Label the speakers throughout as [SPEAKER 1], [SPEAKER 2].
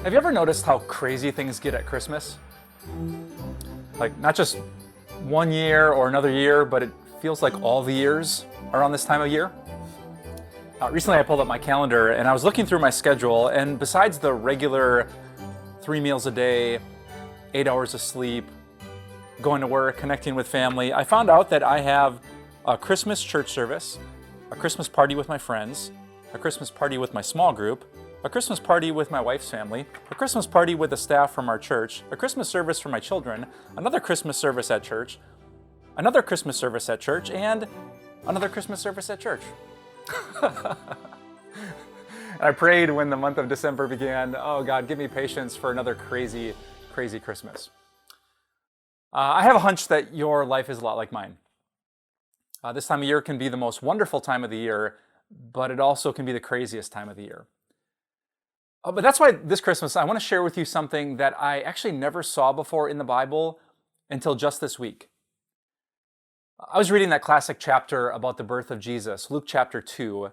[SPEAKER 1] Have you ever noticed how crazy things get at Christmas? Like, not just one year or another year, but it feels like all the years around this time of year. Recently I pulled up my calendar and I was looking through my schedule, and besides the regular 3 meals a day, 8 hours of sleep, going to work, connecting with family, I found out that I have a Christmas church service, a Christmas party with my friends, a Christmas party with my small group, a Christmas party with my wife's family, a Christmas party with the staff from our church, a Christmas service for my children, another Christmas service at church, another Christmas service at church, and another Christmas service at church. I prayed when the month of December began, oh God, give me patience for another crazy, crazy Christmas. I have a hunch that your life is a lot like mine. This time of year can be the most wonderful time of the year, but it also can be the craziest time of the year. But that's why this Christmas I want to share with you something that I actually never saw before in the Bible until just this week. I was reading that classic chapter about the birth of Jesus, Luke chapter 2,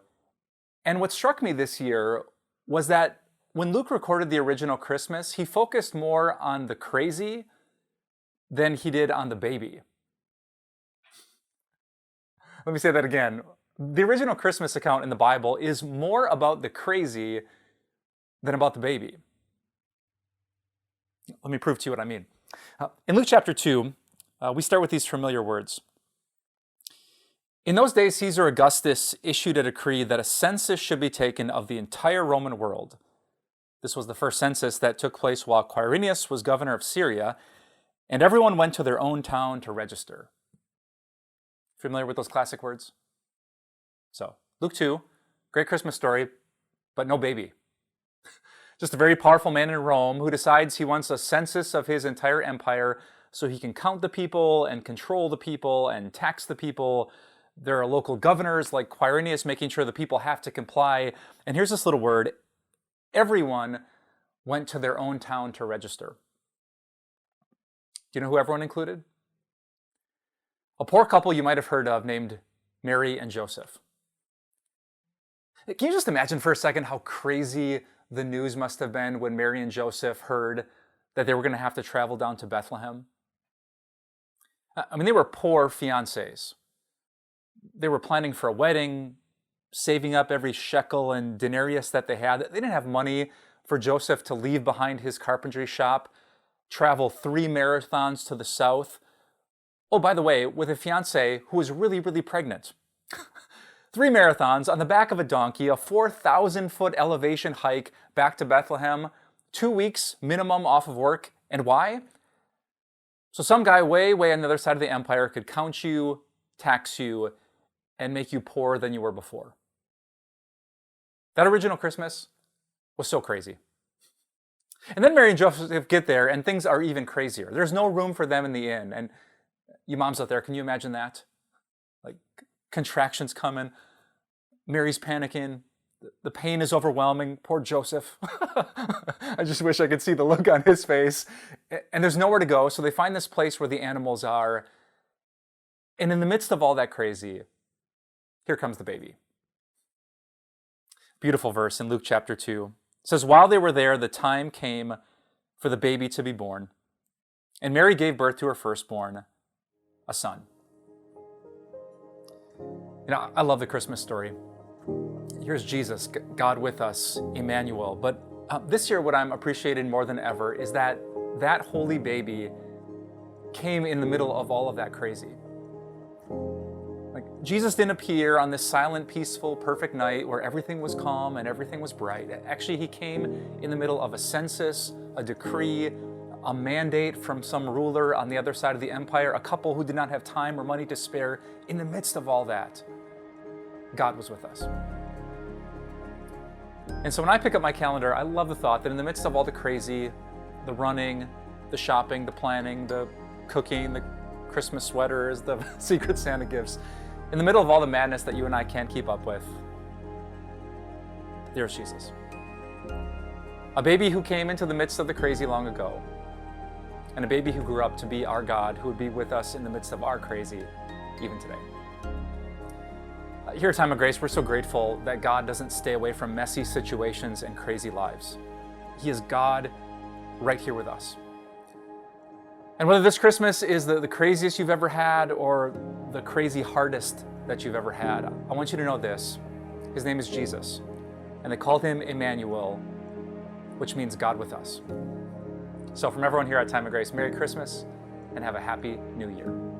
[SPEAKER 1] and what struck me this year was that when Luke recorded the original Christmas, he focused more on the crazy than he did on the baby. Let me say that again. The original Christmas account in the Bible is more about the crazy than about the baby. Let me prove to you what I mean. In Luke chapter 2, we start with these familiar words. In those days, Caesar Augustus issued a decree that a census should be taken of the entire Roman world. This was the first census that took place while Quirinius was governor of Syria, and everyone went to their own town to register. Familiar with those classic words? So, Luke 2, great Christmas story, but no baby. Just a very powerful man in Rome who decides he wants a census of his entire empire so he can count the people and control the people and tax the people. There are local governors like Quirinius making sure the people have to comply. And here's this little word. Everyone went to their own town to register. Do you know who everyone included? A poor couple you might have heard of named Mary and Joseph. Can you just imagine for a second how crazy the news must have been when Mary and Joseph heard that they were going to have to travel down to Bethlehem? I mean, they were poor fiancés. They were planning for a wedding, saving up every shekel and denarius that they had. They didn't have money for Joseph to leave behind his carpentry shop, travel 3 marathons to the south. Oh, by the way, with a fiancée who was really, really pregnant. 3 marathons on the back of a donkey, a 4,000-foot elevation hike back to Bethlehem, 2 weeks minimum off of work. And why? So some guy way, way on the other side of the empire could count you, tax you, and make you poorer than you were before. That original Christmas was so crazy. And then Mary and Joseph get there, and things are even crazier. There's no room for them in the inn. And you moms out there, can you imagine that? Like, contractions coming, Mary's panicking, the pain is overwhelming, poor Joseph. I just wish I could see the look on his face. And there's nowhere to go, so they find this place where the animals are. And in the midst of all that crazy, here comes the baby. Beautiful verse in Luke chapter 2. It says, while they were there, the time came for the baby to be born. And Mary gave birth to her firstborn, a son. You know, I love the Christmas story. Here's Jesus, God with us, Emmanuel. But this year, what I'm appreciating more than ever is that that holy baby came in the middle of all of that crazy. Like, Jesus didn't appear on this silent, peaceful, perfect night where everything was calm and everything was bright. Actually, he came in the middle of a census, a decree, a mandate from some ruler on the other side of the empire, a couple who did not have time or money to spare. In the midst of all that, God was with us. And so when I pick up my calendar, I love the thought that in the midst of all the crazy, the running, the shopping, the planning, the cooking, the Christmas sweaters, the Secret Santa gifts, in the middle of all the madness that you and I can't keep up with, there's Jesus. A baby who came into the midst of the crazy long ago, and a baby who grew up to be our God, who would be with us in the midst of our crazy, even today. Here at Time of Grace, we're so grateful that God doesn't stay away from messy situations and crazy lives. He is God right here with us. And whether this Christmas is the craziest you've ever had or the crazy hardest that you've ever had, I want you to know this. His name is Jesus, and they called him Emmanuel, which means God with us. So from everyone here at Time of Grace, Merry Christmas and have a Happy New Year.